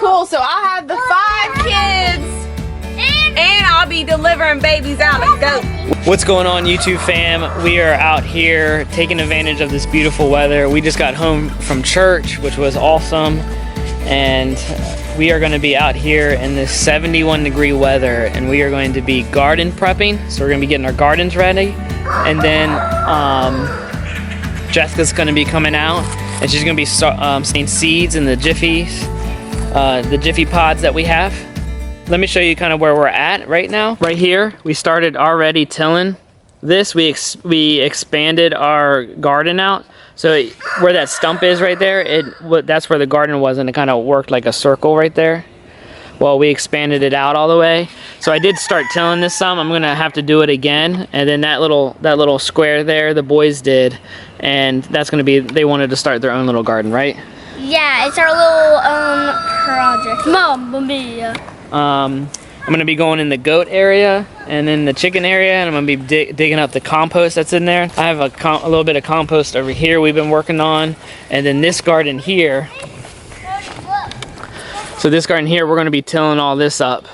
cool. So I'll have the 5 kids. And I'll be delivering babies out of goats. What's going on, YouTube fam? We are out here taking advantage of this beautiful weather. We just got home from church, which was awesome. And we are going to be out here in this 71-degree weather, and we are going to be garden prepping. So we're going to be getting our gardens ready. And then Jessica's going to be coming out, and she's going to be seeing seeds in the Jiffy pods that we have. Let me show you kind of where we're at right now. Right here, we started already tilling this. We expanded our garden out. So where that stump is right there, that's where the garden was, and it kind of worked like a circle right there. Well, we expanded it out all the way. So I did start tilling this some. I'm gonna have to do it again. And then that little square there, the boys did, and that's gonna be, they wanted to start their own little garden, right? Yeah, it's our little project. Mamma mia. I'm gonna be going in the goat area and in the chicken area, and I'm gonna be digging up the compost that's in there. I have a little bit of compost over here we've been working on, and then this garden here. So this garden here, we're gonna be tilling all this up.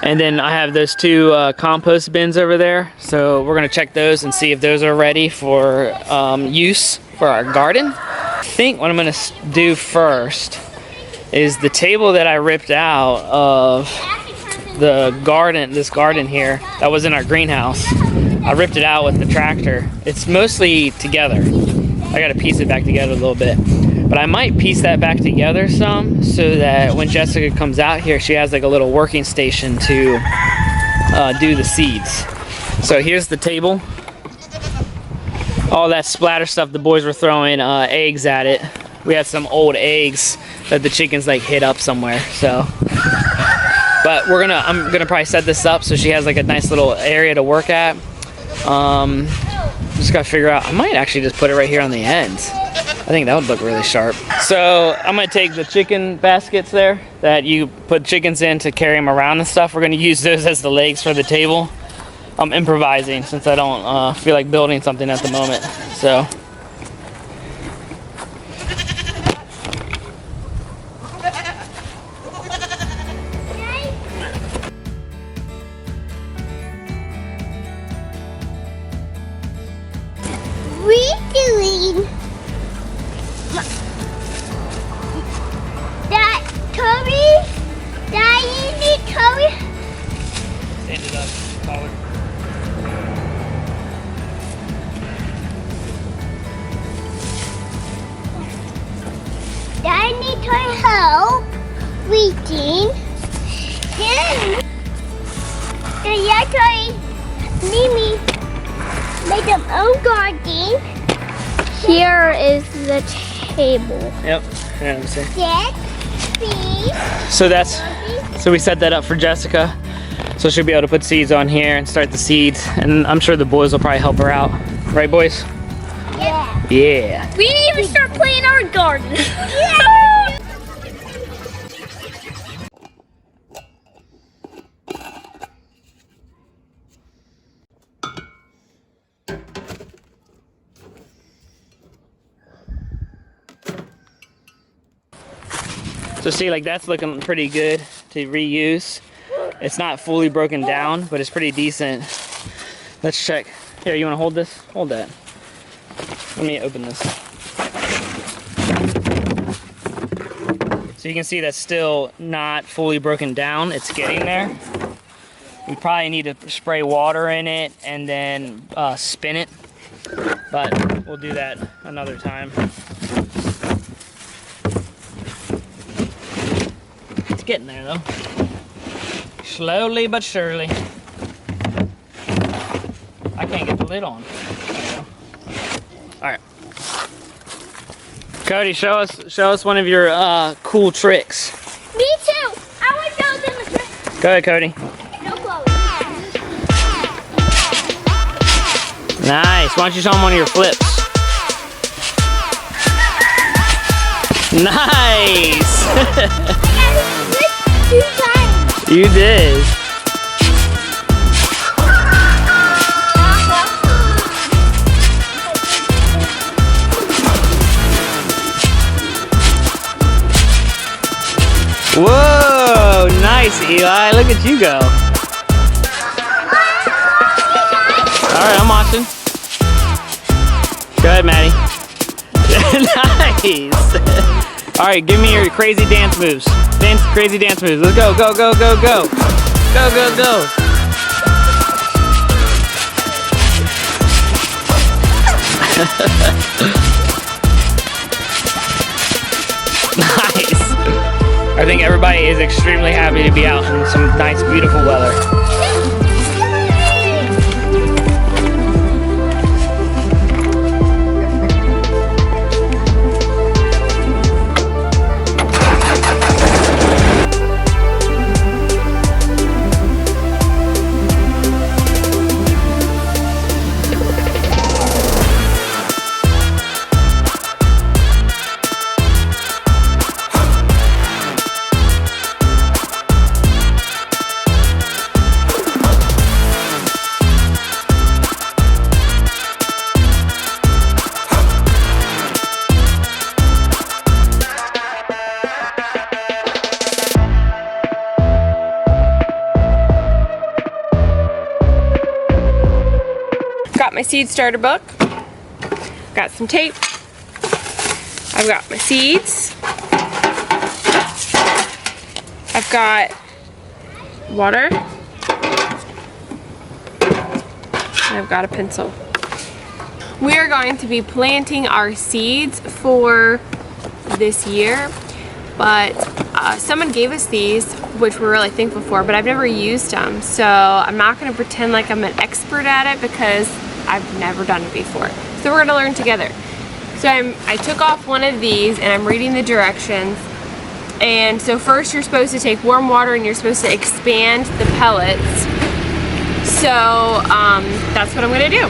And then I have those 2 compost bins over there. So we're gonna check those and see if those are ready for use for our garden. I think what I'm gonna do first is the table that I ripped out of the garden, this garden here, that was in our greenhouse. I ripped it out with the tractor. It's mostly together. I gotta piece it back together a little bit. But I might piece that back together some so that when Jessica comes out here, she has like a little working station to do the seeds. So here's the table. All that splatter stuff, the boys were throwing eggs at it. We had some old eggs that the chickens like hid up somewhere, so. But I'm gonna probably set this up so she has like a nice little area to work at. Just gotta figure out, I might actually just put it right here on the ends. I think that would look really sharp. So I'm gonna take the chicken baskets there that you put chickens in to carry them around and stuff. We're gonna use those as the legs for the table. I'm improvising since I don't feel like building something at the moment, so. Stand it up, taller. I need to help weeding. Then Mimi made her own garden. Here is the table. Yep. Yeah, let me see. Yes, So we set that up for Jessica. So she'll be able to put seeds on here and start the seeds. And I'm sure the boys will probably help her out. Right, boys? Yeah. Yeah. We didn't even start playing our garden. Yeah. So see, like that's looking pretty good to reuse. It's not fully broken down, but it's pretty decent. Let's check. Here, you wanna hold this? Hold that. Let me open this. So you can see that's still not fully broken down. It's getting there. We probably need to spray water in it and then spin it, but we'll do that another time. It's getting there though. Slowly but surely. I can't get the lid on. All right. Cody, show us one of your cool tricks. Me too. I want to show them a trick. Go ahead, Cody. No Chloe. Nice. Why don't you show them one of your flips? Nice. I 2 times. You did. Whoa, nice, Eli. Look at you go. All right, I'm watching. Go ahead, Maddie. Nice. All right, give me your crazy dance moves. Crazy dance moves. Let's go, go, go, go, go. Go, go, go. Nice. I think everybody is extremely happy to be out in some nice, beautiful weather. Got my seed starter book. Got some tape. I've got my seeds. I've got water. And I've got a pencil. We are going to be planting our seeds for this year, but someone gave us these, which we're really thankful for, but I've never used them, so I'm not going to pretend like I'm an expert at it because I've never done it before. So we're going to learn together. So I took off one of these and I'm reading the directions. And so first you're supposed to take warm water and you're supposed to expand the pellets. So that's what I'm going to do.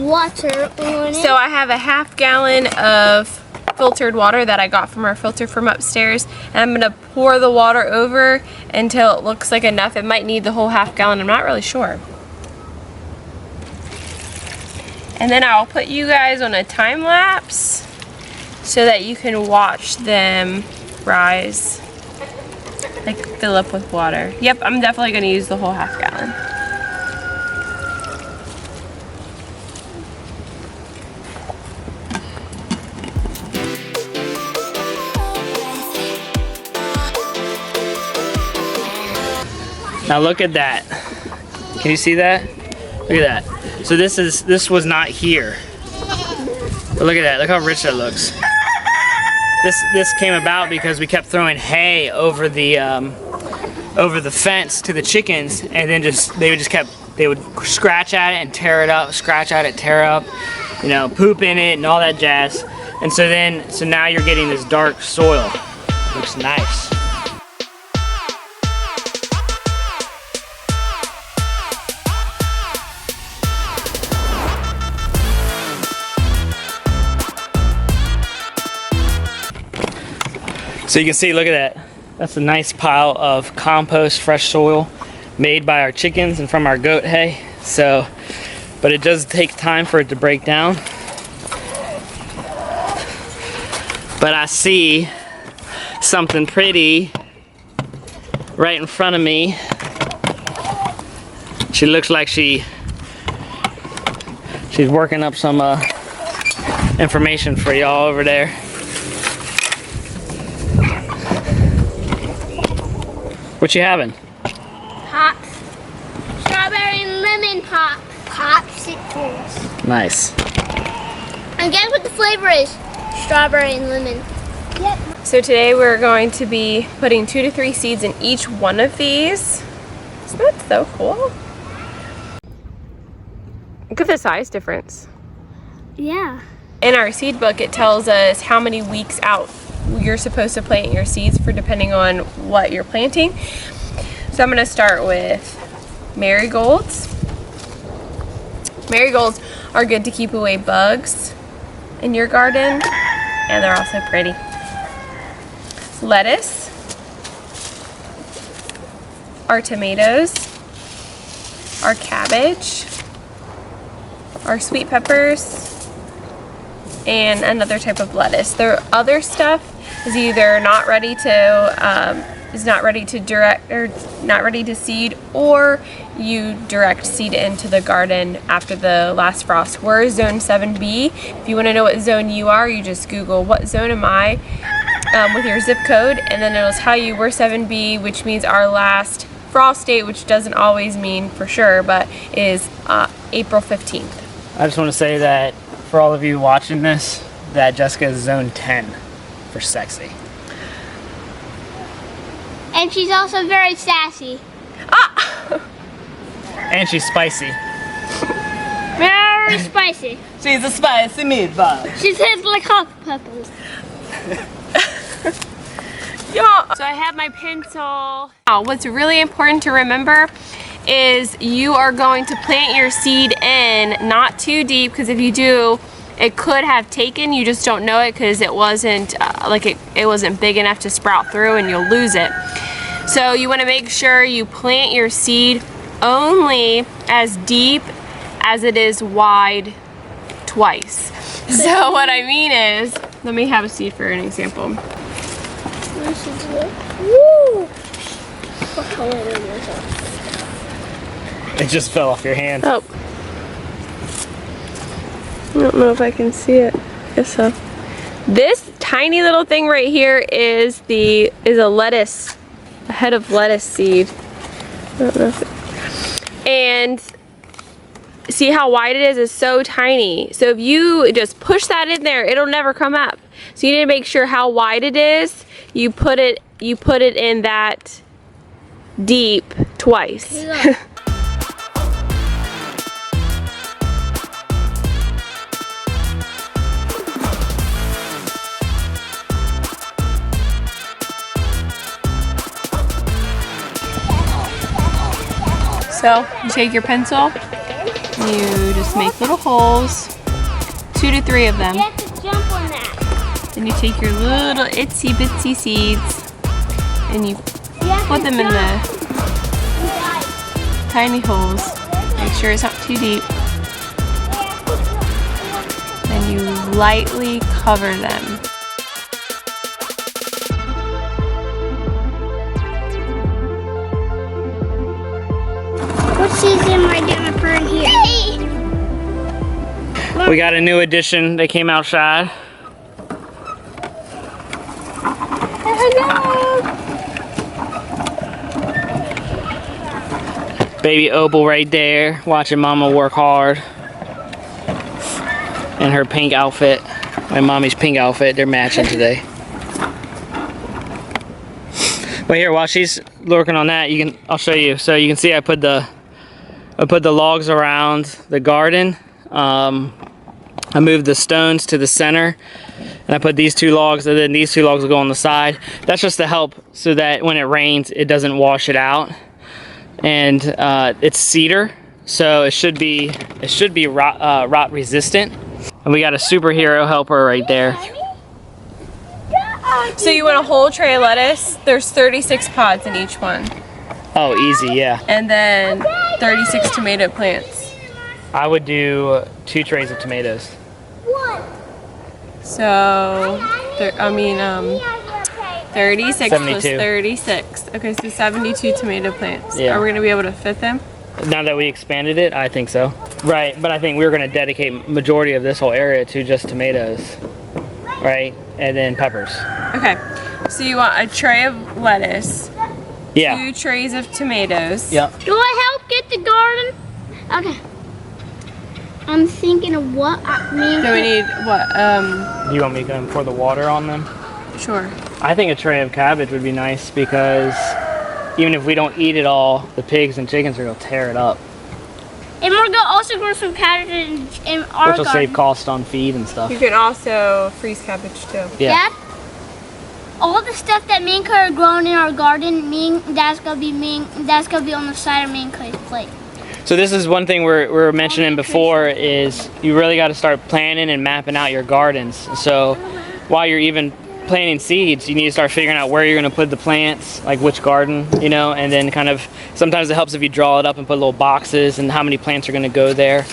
Water on it. So I have a half gallon of filtered water that I got from our filter from upstairs, and I'm gonna pour the water over until it looks like enough. It might need the whole half gallon, I'm not really sure. And then I'll put you guys on a time lapse so that you can watch them rise, like fill up with water. Yep, I'm definitely gonna use the whole half gallon. Now look at that. Can you see that? Look at that. So this was not here. But look at that. Look how rich that looks. This came about because we kept throwing hay over the fence to the chickens, and then they would scratch at it and tear it up, scratch at it, tear up, you know, poop in it and all that jazz. And so now you're getting this dark soil. It looks nice. So you can see, look at that. That's a nice pile of compost, fresh soil made by our chickens and from our goat hay. So, but it does take time for it to break down. But I see something pretty right in front of me. She looks like she's working up some information for y'all over there. What you having? Pops. Strawberry and lemon pop. Popsicles. Nice. And guess what the flavor is? Strawberry and lemon. Yep. So today we're going to be putting 2 to 3 seeds in each one of these. Isn't that so cool? Look at the size difference. Yeah. In our seed book, it tells us how many weeks out you're supposed to plant your seeds for, depending on what you're planting. So I'm going to start with marigolds. Marigolds are good to keep away bugs in your garden, and they're also pretty. Lettuce, our tomatoes, our cabbage, our sweet peppers, and another type of lettuce. The other stuff is either not ready to direct or not ready to seed, or you direct seed into the garden after the last frost. We're zone 7B. If you want to know what zone you are, you just Google what zone am I with your zip code, and then it'll tell you we're 7B, which means our last frost date, which doesn't always mean for sure, but is April 15th. I just want to say that for all of you watching this, that Jessica is zone 10 for sexy. And she's also very sassy. And she's spicy. Very spicy. She's a spicy meatball. She tastes like hot peppers. Yeah. So I have my pencil. Now, what's really important to remember is you are going to plant your seed in not too deep, because if you do, it could have taken, you just don't know it because it wasn't it wasn't big enough to sprout through, and you'll lose it. So you want to make sure you plant your seed only as deep as it is wide twice. So what I mean is, let me have a seed for an example. Woo! What color is it? It just fell off your hand. Oh. I don't know if I can see it. I guess so. This tiny little thing right here is a lettuce, a head of lettuce seed. I don't know if it, and see how wide it is? It's so tiny. So if you just push that in there, it'll never come up. So you need to make sure how wide it is. You put it in that deep twice. So you take your pencil, you just make little holes, 2 to 3 of them. You have to jump on that. Then you take your little itsy bitsy seeds and you put them in the tiny holes. Make sure it's not too deep. Then you lightly cover them. What season am I gonna put in here? We got a new addition that came outside. Baby Opal right there, watching Mama work hard. And her pink outfit, my mommy's pink outfit, they're matching today. But here, while she's working on that, I'll show you. So you can see I put the logs around the garden. I moved the stones to the center, and I put these 2 logs, and then these 2 logs will go on the side. That's just to help so that when it rains, it doesn't wash it out. And it's cedar, so it should be rot resistant. And we got a superhero helper right there. So you want a whole tray of lettuce. There's 36 pods in each one. Oh, easy, yeah. And then 36 tomato plants. I would do 2 trays of tomatoes. So, 36 plus 72. 36. Okay, so 72 tomato plants. Yeah. Are we going to be able to fit them? Now that we expanded it, I think so. Right, but I think we were going to dedicate majority of this whole area to just tomatoes, right? And then peppers. Okay, so you want a tray of lettuce, Yeah. 2 trays of tomatoes. Yep. Do I help get the garden? Okay. I'm thinking of what I mean. So we need what? Do you want me to pour the water on them? Sure. I think a tray of cabbage would be nice because even if we don't eat it all, the pigs and chickens are going to tear it up. And we're gonna also grow some cabbage in our Which will garden. save cost on feed and stuff. You can also freeze cabbage too. Yeah. Dad, all the stuff that me and Clay are growing in our garden, that's gonna be on the side of me and Clay's plate. So this is one thing we were mentioning before is you really got to start planning and mapping out your gardens. So while you're even planting seeds, you need to start figuring out where you're going to put the plants, like which garden, you know, and then kind of sometimes it helps if you draw it up and put little boxes and how many plants are going to go there.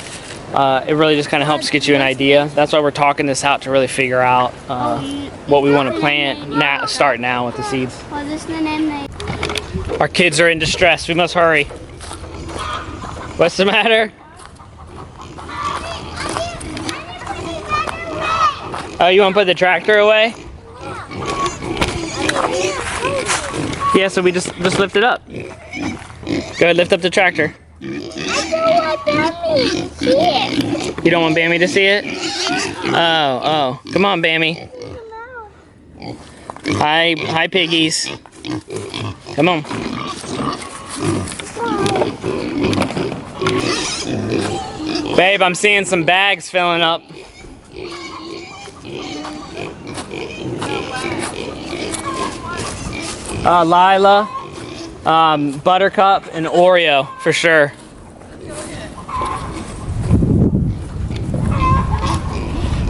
It really just kind of helps get you an idea. That's why we're talking this out to really figure out what we want to plant now. Start now with the seeds. What is the name? Our kids are in distress. We must hurry. What's the matter? Oh, you want to put the tractor away? Yeah, so we just lift it up. Go ahead, lift up the tractor. You don't want Bammy to see it? Oh. Come on, Bammy. Hi, piggies. Come on. Babe, I'm seeing some bags filling up. Lila, Buttercup, and Oreo for sure.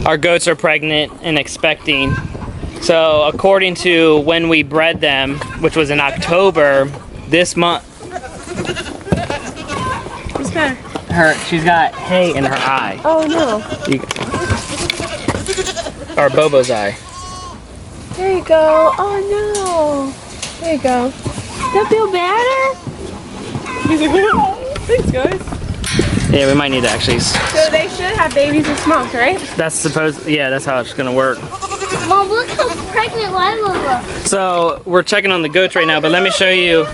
Our goats are pregnant and expecting. So according to when we bred them, which was in October, this month. What's the matter? She's got hay in her eye. Oh no. Or Bobo's eye. There you go. Oh no. There you go. That feel better? Thanks, guys. Yeah, we might need to actually. So they should have babies this month, right? That's supposed. Yeah, that's how it's gonna work. Mom, look how pregnant Lila looks. So we're checking on the goats right now, but let me show you.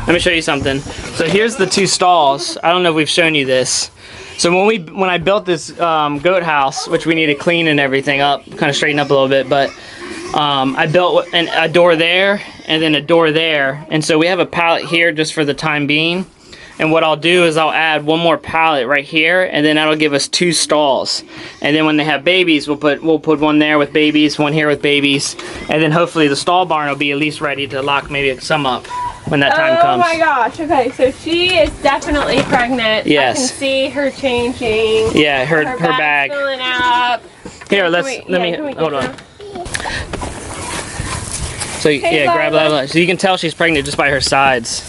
Let me show you something. So here's the two stalls. I don't know if we've shown you this. So when I built this goat house, which we need to clean and everything up, kind of straighten up a little bit, but I built a door there and then a door there, and so we have a pallet here just for the time being. And what I'll do is I'll add one more pallet right here, and then that'll give us two stalls. And then when they have babies, we'll put one there with babies, one here with babies, and then hopefully the stall barn will be at least ready to lock maybe some up when that time comes. Oh my gosh. Okay, so she is definitely pregnant. Yes. I can see her changing. Yeah, her bag. Filling up. Here, let me hold on. So Hey, yeah, grab Lila. that. So you can tell she's pregnant just by her sides.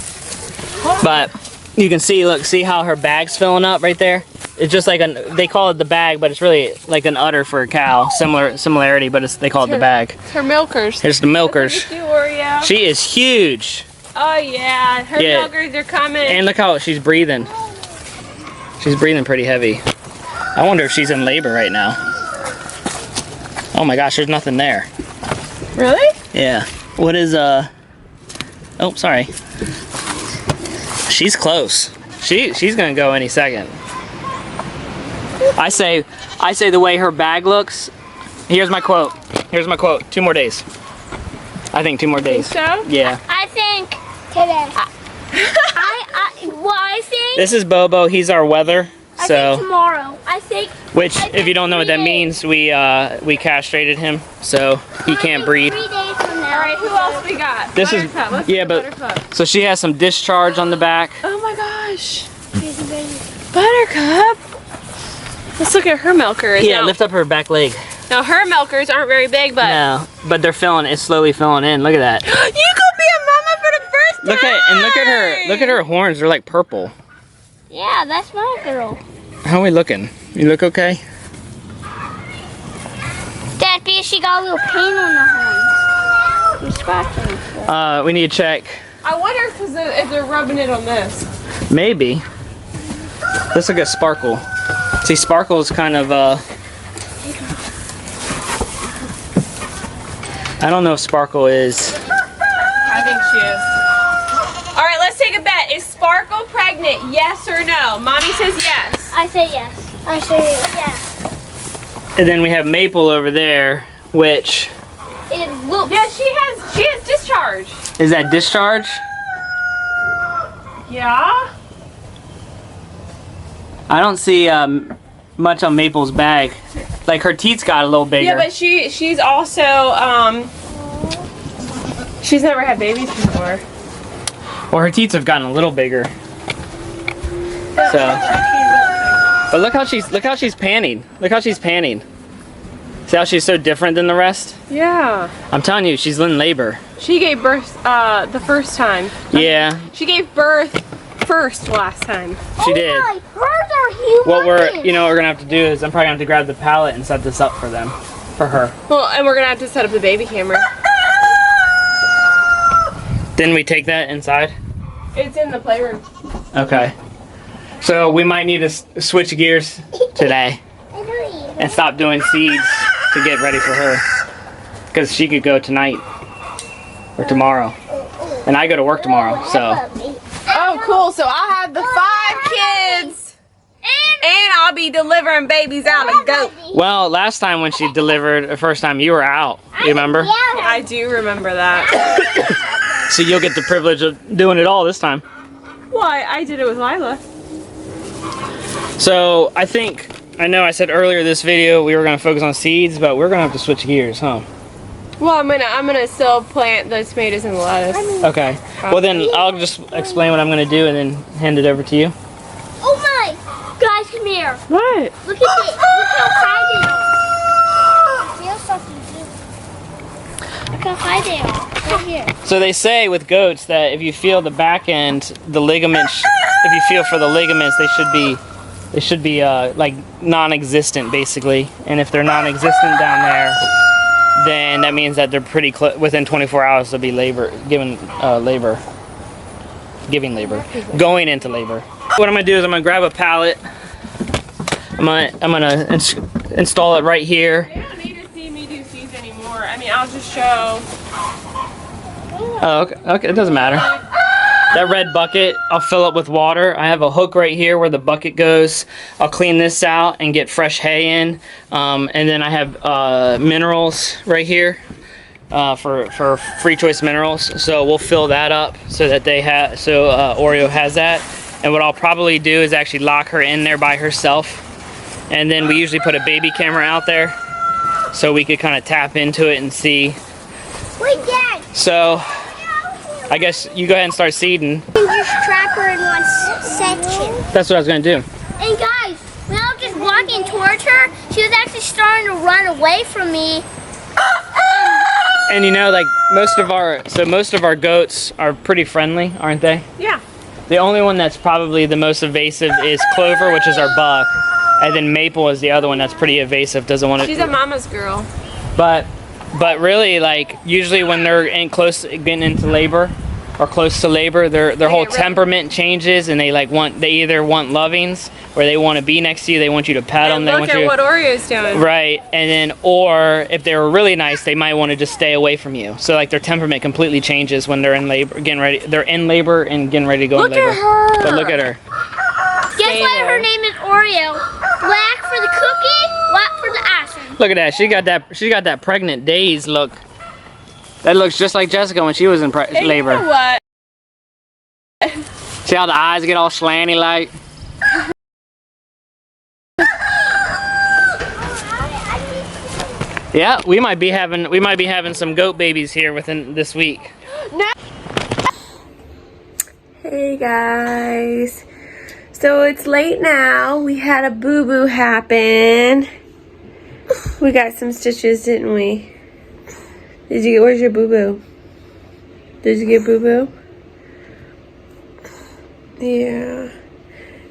But you can see, look, see how her bag's filling up right there? It's just like they call it the bag, but it's really like an udder for a cow. Similarity, but they call it the bag. It's her milkers. Here's the milkers. Look at you, Oreo. She is huge. Oh yeah, her Yeah. milkers are coming. And look how she's breathing. She's breathing pretty heavy. I wonder if she's in labor right now. Oh my gosh, there's nothing there. Really? Yeah. What is oh, sorry. She's close. She's gonna go any second. I say the way her bag looks. Here's my quote. 2 more days. I think 2 more days. So? Yeah. I think today. I think. This is Bobo. He's our weather. I think So, tomorrow. I think. which I if think you don't know what that 3 means, we castrated him, so he can't breathe. 3 days from now. All right, who else we got? This is- Buttercup. Let's yeah, look but- at Buttercup. So she has some discharge on the back. Oh my gosh. Buttercup. Let's look at her milkers. Yeah, now, lift up her back leg. now her milkers aren't very big, but No, but they're it's slowly filling in. Look at that. you could be a mama for the first time. Look at her horns. They're like purple. Yeah, that's my girl. How are we looking? You look okay? Dad, because she got a little pain on the horns. I'm scratching. We need to check. I wonder if they're rubbing it on this. Maybe. Let's look at Sparkle. See, Sparkle's kind of I don't know if Sparkle is. I think she is. All right, let's take a bet. Is Sparkle pregnant? Yes or no? Mommy says yes. I say yes. I say yes. And then we have Maple over there, which It looks. Yeah, she has discharge. is that discharge? Yeah. I don't see much on Maple's bag. Like her teeth got a little bigger. Yeah, but she's also she's never had babies before. Well, her teeth have gotten a little bigger. So, but look how she's panning. Look how she's panning. See how she's so different than the rest? Yeah. I'm telling you, she's in labor. She gave birth the first time. Yeah. She gave birth first last time. She did. My, hers are huge. What what we're gonna have to do is I'm probably gonna have to grab the pallet and set this up for them, for her. Well, and we're gonna have to set up the baby camera. Didn't we take that inside? It's in the playroom. Okay. So we might need to switch gears today and stop doing seeds to get ready for her, because she could go tonight or tomorrow, and I go to work tomorrow. So Oh, cool. So I'll have the 5 kids, and I'll be delivering babies out of goat. well, last time when she delivered the first time, you were out. You remember? I do remember that. So you'll get the privilege of doing it all this time. Why? I did it with Lila. So I know I said earlier this video we were gonna focus on seeds, but we're gonna have to switch gears, huh? Well, I'm gonna still plant the tomatoes and the lettuce. Okay. Well then I'll just explain what I'm gonna do and then hand it over to you. Oh my! Guys, come here. What? Look at this. Look how high they are. Feel something too. Look how high they are. Right here. So they say with goats that if you feel the back end, the ligaments, if you feel for the ligaments, they should be like non-existent basically. And if they're non-existent down there, then that means that they're pretty within 24 hours they'll be giving labor. Going into labor. What I'm gonna do is I'm gonna grab a pallet. I'm gonna install it right here. They don't need to see me do seeds anymore. I mean, I'll just show. Oh, okay, it doesn't matter. That red bucket, I'll fill up with water. I have a hook right here where the bucket goes. I'll clean this out and get fresh hay in. And then I have minerals right here for free choice minerals. So we'll fill that up so that Oreo has that. And what I'll probably do is actually lock her in there by herself. And then we usually put a baby camera out there so we could kind of tap into it and see. Wait, Dad. So I guess you go ahead and start seeding. Just trap her in one section. That's what I was gonna do. And guys, when I was just walking towards her, she was actually starting to run away from me. And you know, like most of our goats are pretty friendly, aren't they? Yeah. The only one that's probably the most evasive is Clover, which is our buck, and then Maple is the other one that's pretty evasive. Doesn't want to. She's a mama's girl. But really, like usually when they're getting into labor or close to labor, their whole temperament changes, and they either want lovings or they want to be next to you. They want you to pet them. And They look want at you what Oreo's doing. right, and then or if they were really nice, they might want to just stay away from you. So like their temperament completely changes when they're in labor, getting ready. They're in labor and getting ready to go in labor. Look at her. But look at her. Guess what? Her name is Oreo. Black for the cookie, white for the icing. Look at that. She got that pregnant days look. That looks just like Jessica when she was in And labor. you know what? See how the eyes get all slanty like? Yeah, we might be having some goat babies here within this week. Hey guys. So it's late now. We had a boo-boo happen. We got some stitches, didn't we? Where's your boo-boo? Did you get boo-boo? Yeah.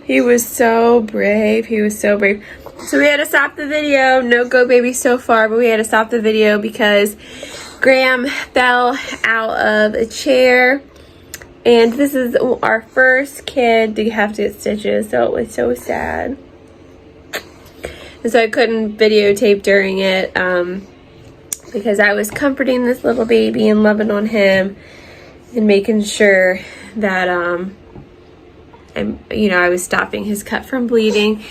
He was so brave. He was so brave. So we had to stop the video. No goat baby so far, but we had to stop the video because Graham fell out of a chair. And this is our first kid to have to get stitches, so it was so sad. And so I couldn't videotape during it because I was comforting this little baby and loving on him and making sure that I was stopping his cut from bleeding.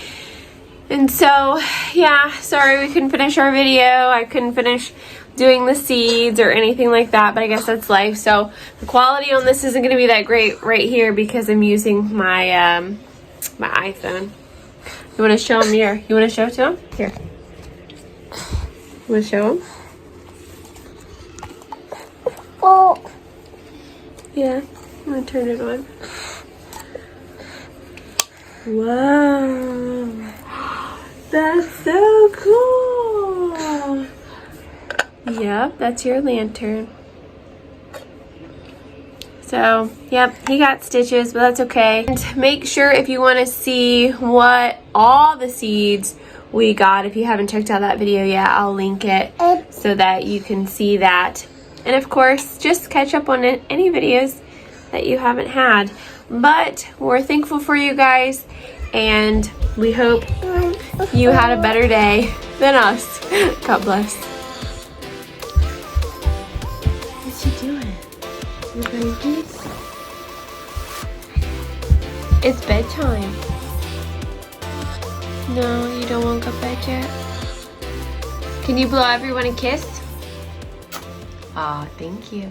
And so, yeah, sorry we couldn't finish our video. I couldn't finish doing the seeds or anything like that, but I guess that's life. So the quality on this isn't going to be that great right here because I'm using my my iPhone. You want to show him here? You want to show it to him? Here. You want to show him? Oh. Yeah. I'm going to turn it on. Wow. That's so cool. Yep, that's your lantern. So, yep, he got stitches, but that's okay. And make sure if you want to see what all the seeds we got, if you haven't checked out that video yet, I'll link it so that you can see that. And of course, just catch up on any videos that you haven't had. But we're thankful for you guys, and we hope you had a better day than us. God bless. What's she doing? You babies? It's bedtime. No, you don't want to go to bed yet? Can you blow everyone a kiss? Aw, thank you.